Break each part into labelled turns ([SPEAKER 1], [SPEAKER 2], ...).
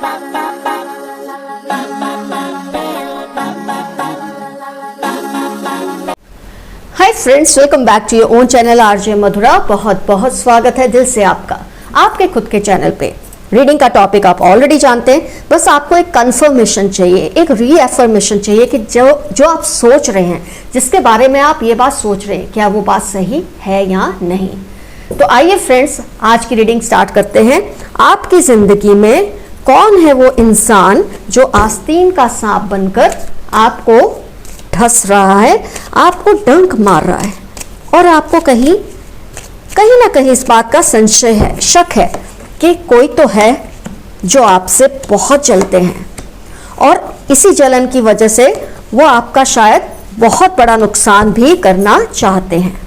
[SPEAKER 1] Hi friends, welcome back to your own channel RJ Madhura. बहुत बहुत स्वागत है दिल से आपका आपके खुद के चैनल पे। रीडिंग का टॉपिक आप ऑलरेडी जानते हैं, बस आपको एक कंफर्मेशन चाहिए, एक रीएफर्मेशन चाहिए कि जो आप सोच रहे हैं, जिसके बारे में आप ये बात सोच रहे हैं, क्या वो बात सही है या नहीं। तो आइए फ्रेंड्स, आज की रीडिंग स्टार्ट करते हैं। आपकी जिंदगी में कौन है वो इंसान जो आस्तीन का सांप बनकर आपको धस रहा है, आपको डंक मार रहा है और आपको कहीं ना कहीं इस बात का संशय है, शक है कि कोई तो है जो आपसे बहुत जलते हैं और इसी जलन की वजह से वो आपका शायद बहुत बड़ा नुकसान भी करना चाहते हैं।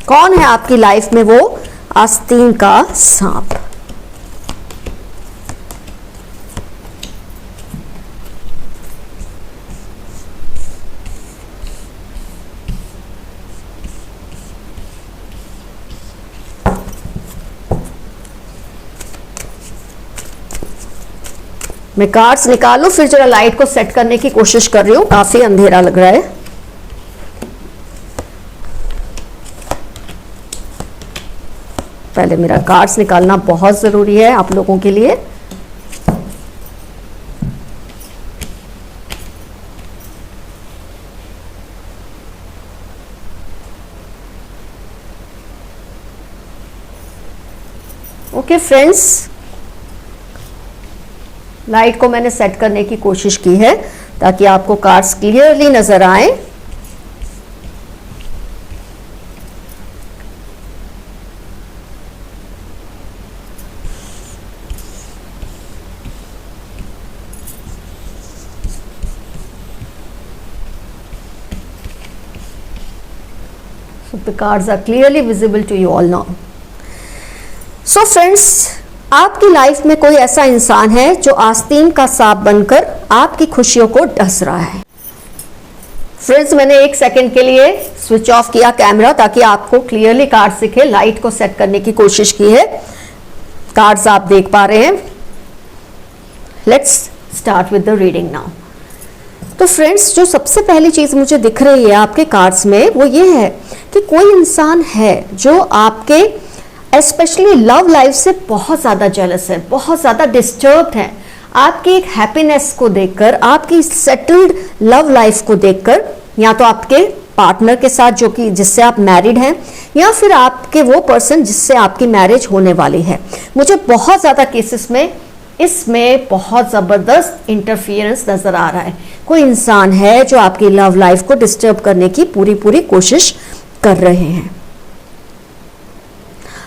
[SPEAKER 1] कौन है आपकी लाइफ में वो आस्तीन का सांप? मैं कार्ड्स निकालूं, फिर जरा लाइट को सेट करने की कोशिश कर रही हूं, काफी अंधेरा लग रहा है। पहले मेरा कार्ड्स निकालना बहुत जरूरी है आप लोगों के लिए। ओके फ्रेंड्स, लाइट को मैंने सेट करने की कोशिश की है ताकि आपको कार्ड्स क्लियरली नजर आए। So the cards are clearly visible to you all now. So friends, आपकी लाइफ में कोई ऐसा इंसान है जो आस्तीन का सांप बनकर आपकी खुशियों को डस रहा है। फ्रेंड्स, मैंने एक सेकंड के लिए स्विच ऑफ किया कैमरा ताकि आपको क्लियरली कार्ड्स दिखे। लाइट को सेट करने की कोशिश की है, कार्ड्स आप देख पा रहे हैं। Let's start with the reading now. तो फ्रेंड्स, जो सबसे पहली चीज मुझे दिख रही है आपके कार्ड्स में वो ये है कि कोई इंसान है जो आपके स्पेशली लव लाइफ से बहुत ज़्यादा जेलस है, बहुत ज़्यादा डिस्टर्ब्ड है। आपकी एक हैप्पीनेस को देखकर, आपकी सेटल्ड लव लाइफ को देखकर, या तो आपके पार्टनर के साथ जो कि जिससे आप मैरिड हैं, या फिर आपके वो पर्सन जिससे आपकी मैरिज होने वाली है। मुझे बहुत ज़्यादा केसेस में इसमें बहुत ज़बरदस्त इंटरफियरेंस नज़र आ रहा है। कोई इंसान है जो आपकी लव लाइफ को डिस्टर्ब करने की पूरी कोशिश कर रहे हैं।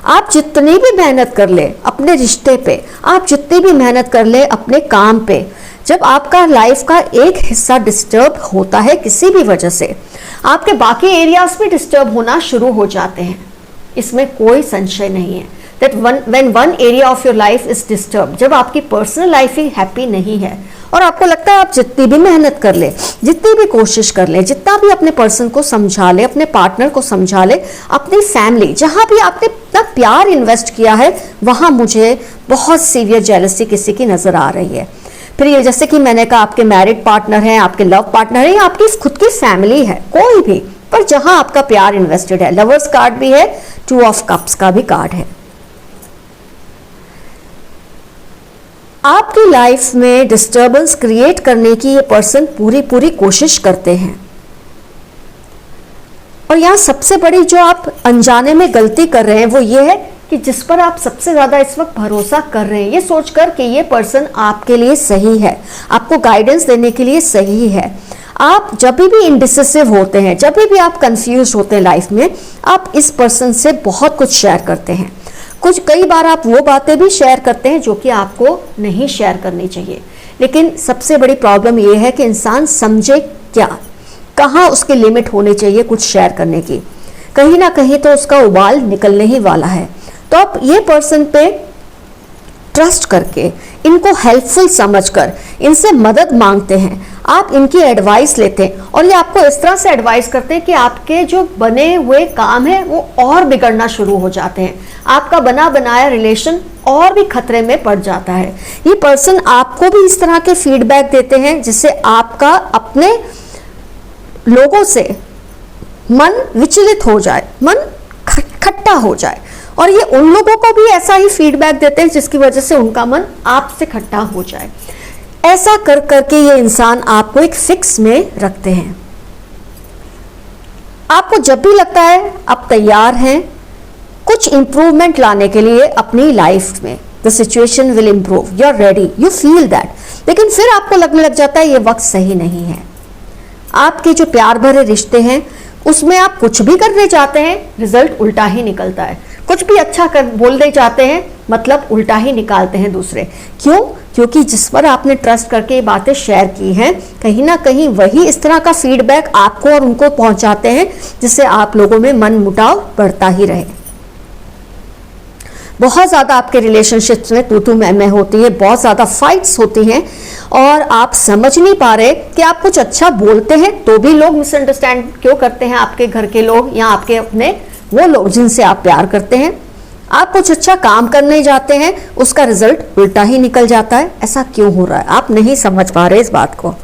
[SPEAKER 1] आप जितनी भी मेहनत कर ले अपने रिश्ते पे, आप जितनी भी मेहनत कर ले अपने काम पे, जब आपका लाइफ का एक हिस्सा डिस्टर्ब होता है किसी भी वजह से, आपके बाकी एरियाज भी डिस्टर्ब होना शुरू हो जाते हैं। इसमें कोई संशय नहीं है that when one area of your life is disturbed, जब आपकी पर्सनल लाइफ ही हैप्पी नहीं है और आपको लगता है आप जितनी भी मेहनत कर ले, जितनी भी कोशिश कर ले, जितना भी अपने पर्सन को समझा ले, अपने पार्टनर को समझा ले, अपनी फैमिली, जहां भी आपने इतना प्यार इन्वेस्ट किया है, वहां मुझे बहुत सीवियर जेलसी किसी की नजर आ रही है। फिर ये जैसे कि मैंने कहा, आपके मैरिड पार्टनर हैं, आपके लव पार्टनर है, या आपकी खुद की फैमिली है, कोई भी, पर जहां आपका प्यार इन्वेस्टेड है। लवर्स कार्ड भी है, 2 ऑफ कप्स का भी कार्ड है। आपकी लाइफ में डिस्टर्बेंस क्रिएट करने की ये पर्सन पूरी कोशिश करते हैं। और यहाँ सबसे बड़ी जो आप अनजाने में गलती कर रहे हैं वो ये है कि जिस पर आप सबसे ज्यादा इस वक्त भरोसा कर रहे हैं, ये सोचकर कि ये पर्सन आपके लिए सही है, आपको गाइडेंस देने के लिए सही है। आप जब भी इंडिसिसिव होते हैं, जब भी आप कंफ्यूज होते हैं लाइफ में, आप इस पर्सन से बहुत कुछ शेयर करते हैं। कई बार आप वो बातें भी शेयर करते हैं जो कि आपको नहीं शेयर करनी चाहिए। लेकिन सबसे बड़ी प्रॉब्लम ये है कि इंसान समझे क्या, कहाँ उसकी लिमिट होनी चाहिए कुछ शेयर करने की। कहीं ना कहीं तो उसका उबाल निकलने ही वाला है। तो आप ये पर्सन पे ट्रस्ट करके इनको हेल्पफुल समझकर इनसे मदद मांगते हैं, आप इनकी एडवाइस लेते हैं और ये आपको इस तरह से एडवाइस करते हैं कि आपके जो बने हुए काम है वो और बिगड़ना शुरू हो जाते हैं, आपका बना बनाया रिलेशन और भी खतरे में पड़ जाता है। ये पर्सन आपको भी इस तरह के फीडबैक देते हैं जिससे आपका अपने लोगों से मन विचलित हो जाए, मन खट्टा हो जाए, और ये उन लोगों को भी ऐसा ही फीडबैक देते हैं जिसकी वजह से उनका मन आपसे खट्टा हो जाए। ऐसा कर करके ये इंसान आपको एक फिक्स में रखते हैं। आपको जब भी लगता है आप तैयार हैं कुछ इंप्रूवमेंट लाने के लिए अपनी लाइफ में, the situation will improve, you are ready, you feel that, लेकिन फिर आपको लगने लग जाता है ये वक्त सही नहीं है। आपके जो प्यार भरे रिश्ते हैं उसमें आप कुछ भी करने जाते हैं, रिजल्ट उल्टा ही निकलता है। कुछ भी अच्छा कर बोलने जाते हैं, मतलब उल्टा ही निकालते हैं दूसरे। क्यों? क्योंकि जिस पर आपने ट्रस्ट करके ये बातें शेयर की हैं, कहीं ना कहीं वही इस तरह का फीडबैक आपको और उनको पहुंचाते हैं जिससे आप लोगों में मन मुटाव बढ़ता ही रहे। बहुत ज़्यादा आपके रिलेशनशिप्स में तू मैं होती है, बहुत ज़्यादा फाइट्स होती हैं और आप समझ नहीं पा रहे कि आप कुछ अच्छा बोलते हैं तो भी लोग मिसअंडरस्टैंड क्यों करते हैं, आपके घर के लोग या आपके अपने वो लोग जिनसे आप प्यार करते हैं। आप कुछ अच्छा काम करने जाते हैं, उसका रिजल्ट उल्टा ही निकल जाता है। ऐसा क्यों हो रहा है? आप नहीं समझ पा रहे इस बात को।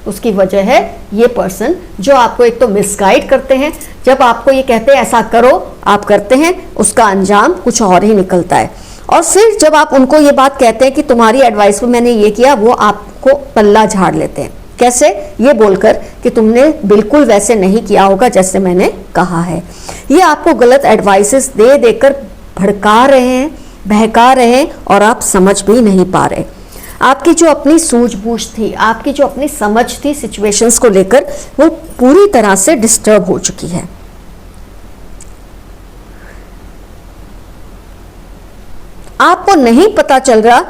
[SPEAKER 1] उसकी वजह है ये पर्सन जो आपको एक तो मिसगाइड करते हैं, जब आपको ये कहते हैं ऐसा करो, आप करते हैं, उसका अंजाम कुछ और ही निकलता है। और फिर जब आप उनको ये बात कहते हैं कि तुम्हारी एडवाइस पे मैंने ये किया, वो आपको पल्ला झाड़ लेते हैं। कैसे? ये बोलकर कि तुमने बिल्कुल वैसे नहीं किया होगा जैसे मैंने कहा है। ये आपको गलत एडवाइसेस दे देकर भड़का रहे हैं, बहका रहे हैं और आप समझ भी नहीं पा रहे। आपकी जो अपनी सूझबूझ थी, आपकी जो अपनी समझ थी सिचुएशंस को लेकर, वो पूरी तरह से डिस्टर्ब हो चुकी है। आपको नहीं पता चल रहा,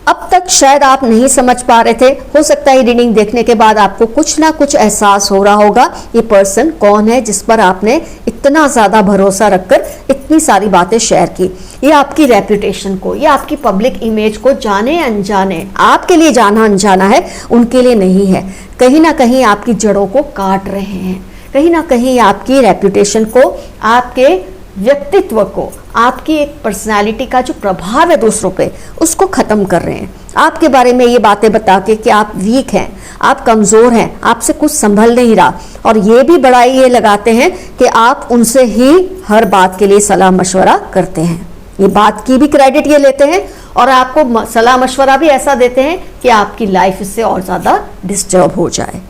[SPEAKER 1] अब तक शायद आप नहीं समझ पा रहे थे। हो सकता है रीडिंग देखने के बाद आपको कुछ ना कुछ एहसास हो रहा होगा ये पर्सन कौन है जिस पर आपने इतना ज़्यादा भरोसा रखकर इतनी सारी बातें शेयर की। ये आपकी रेपुटेशन को, ये आपकी पब्लिक इमेज को जाने अनजाने, आपके लिए जाना अनजाना है, उनके लिए नहीं है। कहीं ना कहीं आपकी जड़ों को काट रहे हैं, कहीं ना कहीं आपकी रेपुटेशन को, आपके व्यक्तित्व को, आपकी एक पर्सनालिटी का जो प्रभाव है दूसरों पे, उसको ख़त्म कर रहे हैं। आपके बारे में ये बातें बता के कि आप वीक हैं, आप कमज़ोर हैं, आपसे कुछ संभल नहीं रहा, और ये भी बड़ाई ये लगाते हैं कि आप उनसे ही हर बात के लिए सलाह मशवरा करते हैं। ये बात की भी क्रेडिट ये लेते हैं और आपको सलाह मशवरा भी ऐसा देते हैं कि आपकी लाइफ इससे और ज़्यादा डिस्टर्ब हो जाए।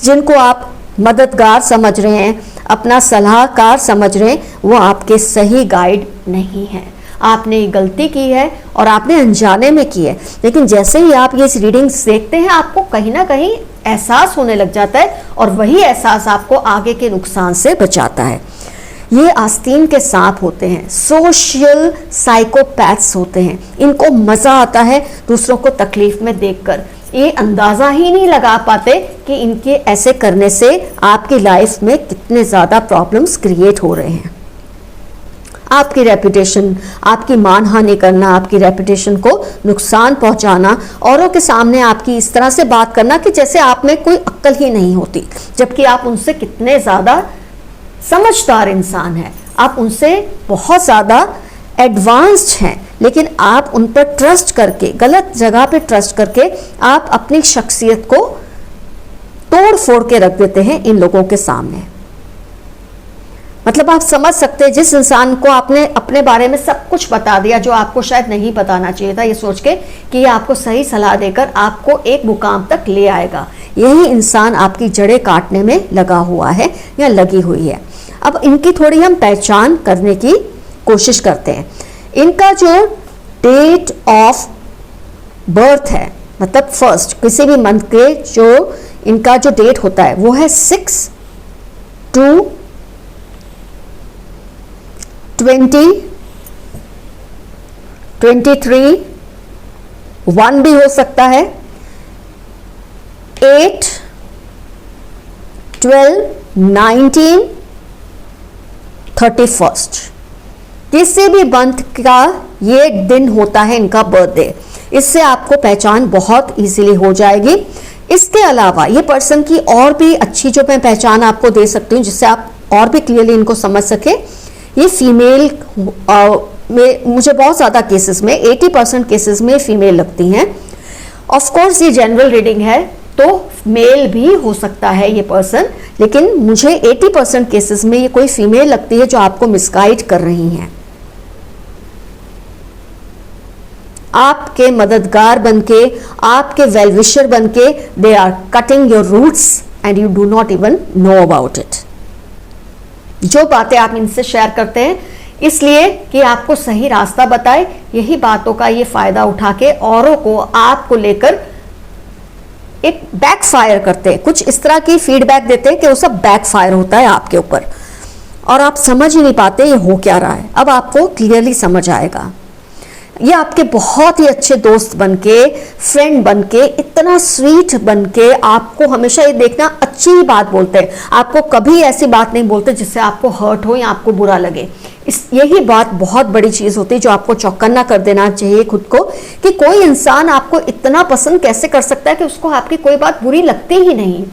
[SPEAKER 1] जिनको आप मददगार समझ रहे हैं, अपना सलाहकार समझ रहे हैं, वो आपके सही गाइड नहीं है। आपने गलती की है और आपने अनजाने में की है, लेकिन जैसे ही आप ये रीडिंग्स देखते हैं आपको कहीं ना कहीं एहसास होने लग जाता है और वही एहसास आपको आगे के नुकसान से बचाता है। ये आस्तीन के सांप होते हैं, सोशल साइकोपैथ्स होते हैं। इनको मज़ा आता है दूसरों को तकलीफ में देखकर। ये अंदाज़ा ही नहीं लगा पाते कि इनके ऐसे करने से आपकी लाइफ में कितने ज़्यादा प्रॉब्लम्स क्रिएट हो रहे हैं। आपकी रेपुटेशन, आपकी मानहानि करना, आपकी रेपुटेशन को नुकसान पहुंचाना, औरों के सामने आपकी इस तरह से बात करना कि जैसे आप में कोई अक्ल ही नहीं होती, जबकि आप उनसे कितने ज़्यादा समझदार इंसान हैं, आप उनसे बहुत ज़्यादा एडवांस्ड हैं, लेकिन आप उन पर ट्रस्ट करके, गलत जगह पे ट्रस्ट करके आप अपनी शख्सियत को तोड़ फोड़ के रख देते हैं इन लोगों के सामने। मतलब आप समझ सकते हैं, जिस इंसान को आपने अपने बारे में सब कुछ बता दिया जो आपको शायद नहीं बताना चाहिए था, ये सोच के कि ये आपको सही सलाह देकर आपको एक मुकाम तक ले आएगा, यही इंसान आपकी जड़ें काटने में लगा हुआ है या लगी हुई है। अब इनकी थोड़ी हम पहचान करने की कोशिश करते हैं। इनका जो डेट ऑफ बर्थ है, मतलब फर्स्ट किसी भी मंथ के जो इनका जो डेट होता है वो है 6/2/2023, 1 भी हो सकता है, 8/12/19, 31 किसी भी मंथ का ये दिन होता है इनका बर्थडे। इससे आपको पहचान बहुत इजीली हो जाएगी। इसके अलावा ये पर्सन की और भी अच्छी जो मैं पहचान आपको दे सकती हूँ, जिससे आप और भी क्लियरली इनको समझ सके, ये फीमेल में मुझे बहुत ज़्यादा केसेस में 80% केसेस में फीमेल लगती हैं। ऑफ कोर्स ये जनरल रीडिंग है तो मेल भी हो सकता है ये पर्सन, लेकिन मुझे 80% केसेस में ये कोई फीमेल लगती है जो आपको मिसगाइड कर रही हैं, आपके मददगार बनके, आपके वेलविशर बनके। They are cutting your roots and you do not even know about it. जो बातें आप इनसे शेयर करते हैं इसलिए कि आपको सही रास्ता बताए, यही बातों का ये फायदा उठा के औरों को आपको लेकर एक बैकफायर करते हैं, कुछ इस तरह की फीडबैक देते हैं कि वो सब बैकफायर होता है आपके ऊपर और आप समझ ही नहीं पाते ये हो क्या रहा है। अब आपको क्लियरली समझ आएगा। ये आपके बहुत ही अच्छे दोस्त बनके, फ्रेंड बनके, इतना स्वीट बनके आपको हमेशा ये देखना अच्छी ही बात बोलते हैं, आपको कभी ऐसी बात नहीं बोलते जिससे आपको हर्ट हो या आपको बुरा लगे। यही बात बहुत बड़ी चीज होती है जो आपको चौकन्ना कर देना चाहिए खुद को, कि कोई इंसान आपको इतना पसंद कैसे कर सकता है कि उसको आपकी कोई बात बुरी लगती ही नहीं।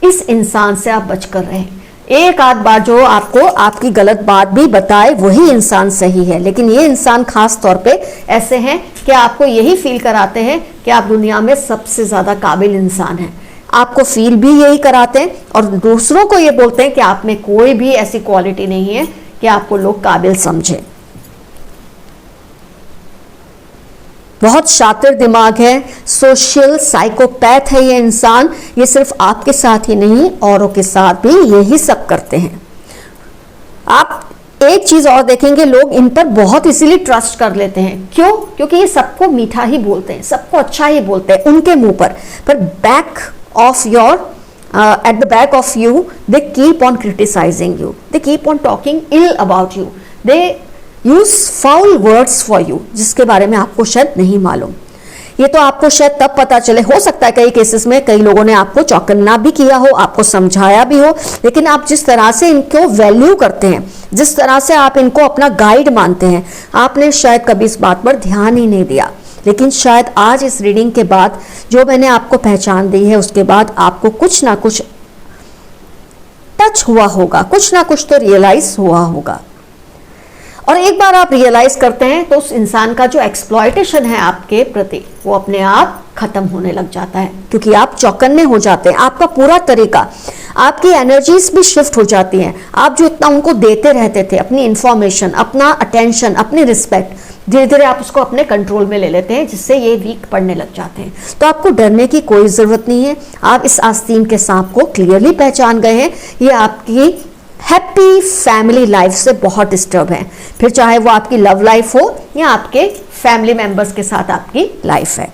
[SPEAKER 1] इस इंसान से आप बचकर रहें। एक आध बार जो आपको आपकी गलत बात भी बताए वही इंसान सही है, लेकिन ये इंसान खास तौर पे ऐसे हैं कि आपको यही फील कराते हैं कि आप दुनिया में सबसे ज्यादा काबिल इंसान हैं। आपको फील भी यही कराते हैं और दूसरों को ये बोलते हैं कि आप में कोई भी ऐसी क्वालिटी नहीं है कि आपको लोग काबिल समझे। बहुत शातिर दिमाग है, सोशल साइकोपैथ है ये इंसान। ये सिर्फ आपके साथ ही नहीं औरों के साथ भी यही सब करते हैं। आप एक चीज और देखेंगे, लोग इन पर बहुत इजीली ट्रस्ट कर लेते हैं। क्यों? क्योंकि ये सबको मीठा ही बोलते हैं, सबको अच्छा ही बोलते हैं उनके मुंह पर back of your at the back of you they keep on criticizing you, they keep on talking ill about you, they use foul words for you जिसके बारे में आपको शायद नहीं मालूम। ये तो आपको शायद तब पता चले, हो सकता है कई केसेस में कई लोगों ने आपको चौकन्ना भी किया हो, आपको समझाया भी हो, लेकिन आप जिस तरह से इनको वैल्यू करते हैं, जिस तरह से आप इनको अपना गाइड मानते हैं, आपने शायद कभी इस बात पर ध्यान ही नहीं दिया। लेकिन शायद आज इस रीडिंग के बाद जो मैंने आपको पहचान दी है उसके बाद आपको कुछ ना कुछ टच हुआ होगा, कुछ ना कुछ तो रियलाइज हुआ होगा। और एक बार आप रियलाइज करते हैं तो उस इंसान का जो एक्सप्लॉयटेशन है आपके प्रति वो अपने आप खत्म होने लग जाता है, क्योंकि आप चौकन्ने हो जाते हैं। आपका पूरा तरीका, आपकी एनर्जीज भी शिफ्ट हो जाती हैं। आप जो इतना उनको देते रहते थे, अपनी इंफॉर्मेशन, अपना अटेंशन, अपनी रिस्पेक्ट, धीरे धीरे आप उसको अपने कंट्रोल में ले लेते हैं, जिससे ये वीक पड़ने लग जाते हैं। तो आपको डरने की कोई जरूरत नहीं है। आप इस आस्तीन के सांप को क्लियरली पहचान गए हैं। ये आपकी हैप्पी फैमिली लाइफ से बहुत डिस्टर्ब है, फिर चाहे वो आपकी लव लाइफ हो या आपके फैमिली मेंबर्स के साथ आपकी लाइफ है।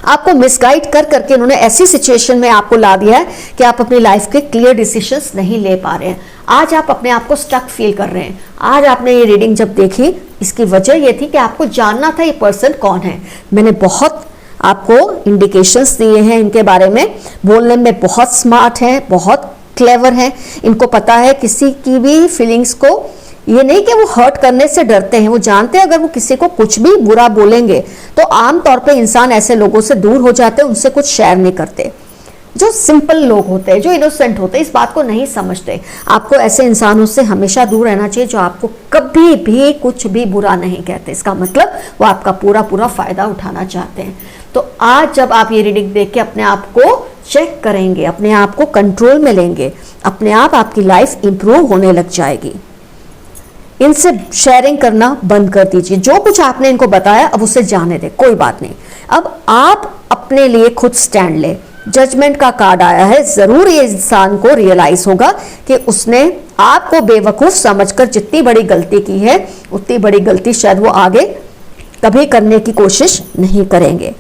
[SPEAKER 1] आपको मिसगाइड कर करके उन्होंने ऐसी सिचुएशन में आपको ला दिया है कि आप अपनी लाइफ के क्लियर डिसीजंस नहीं ले पा रहे हैं। आज आप अपने आप को स्टक फील कर रहे हैं। आज आपने ये रीडिंग जब देखी, इसकी वजह ये थी कि आपको जानना था ये पर्सन कौन है। मैंने बहुत आपको इंडिकेशंस दिए हैं इनके बारे में। बोलने में बहुत स्मार्ट है, बहुत क्लेवर है, इनको पता है किसी की भी फीलिंग्स को, ये नहीं कि वो हर्ट करने से डरते हैं, वो जानते हैं अगर वो किसी को कुछ भी बुरा बोलेंगे तो आमतौर पे इंसान ऐसे लोगों से दूर हो जाते हैं, उनसे कुछ शेयर नहीं करते। जो सिंपल लोग होते हैं, जो इनोसेंट होते हैं, इस बात को नहीं समझते। आपको ऐसे इंसानों से हमेशा दूर रहना चाहिए जो आपको कभी भी कुछ भी बुरा नहीं कहते। इसका मतलब वो आपका पूरा पूरा फायदा उठाना चाहते हैं। तो आज जब आप ये रीडिंग देख के अपने आप को चेक करेंगे, अपने आप को कंट्रोल में लेंगे, अपने आप आपकी लाइफ इंप्रूव होने लग जाएगी। इनसे शेयरिंग करना बंद कर दीजिए। जो कुछ आपने इनको बताया अब उसे जाने दे, कोई बात नहीं। अब आप अपने लिए खुद स्टैंड ले। जजमेंट का कार्ड आया है, जरूर ये इंसान को रियलाइज होगा कि उसने आपको बेवकूफ समझकर जितनी बड़ी गलती की है उतनी बड़ी गलती शायद वो आगे कभी करने की कोशिश नहीं करेंगे।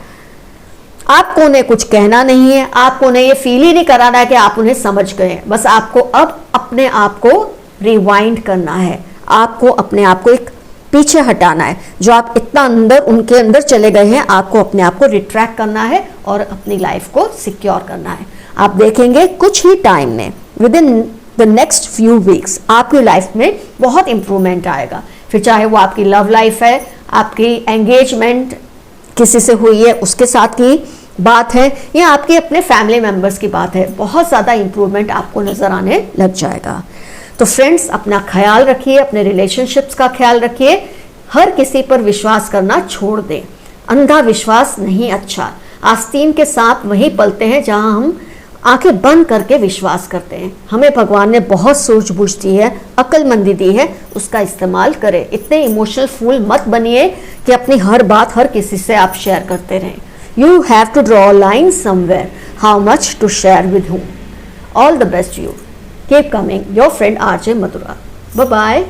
[SPEAKER 1] आपको उन्हें कुछ कहना नहीं है, आपको उन्हें ये फील ही नहीं कराना है कि आप उन्हें समझ गए हैं। बस आपको अब अपने आप को रिवाइंड करना है, आपको अपने आप को एक पीछे हटाना है। जो आप इतना अंदर उनके अंदर चले गए हैं, आपको अपने आप को रिट्रैक्ट करना है और अपनी लाइफ को सिक्योर करना है। आप देखेंगे कुछ ही टाइम में, with in the next few weeks, आपकी लाइफ में बहुत इंप्रूवमेंट आएगा। फिर चाहे वो आपकी लव लाइफ है, आपकी एंगेजमेंट किसी से हुई है उसके साथ की बात है या आपके अपने फैमिली मेंबर्स की बात है, बहुत ज़्यादा इंप्रूवमेंट आपको नज़र आने लग जाएगा। तो फ्रेंड्स, अपना ख्याल रखिए, अपने रिलेशनशिप्स का ख्याल रखिए, हर किसी पर विश्वास करना छोड़ दें। अंधा विश्वास नहीं अच्छा। आस्तीन के सांप वहीं पलते हैं जहां हम आंखें बंद करके विश्वास करते हैं। हमें भगवान ने बहुत सूझबूझ दी है, अक्लमंदी दी है, उसका इस्तेमाल करें। इतने इमोशनल फूल मत बनिए कि अपनी हर बात हर किसी से आप शेयर करते रहें। You have to draw a line somewhere, how much to share with whom. All the best you, keep coming, your friend RJ Madhura. Bye bye.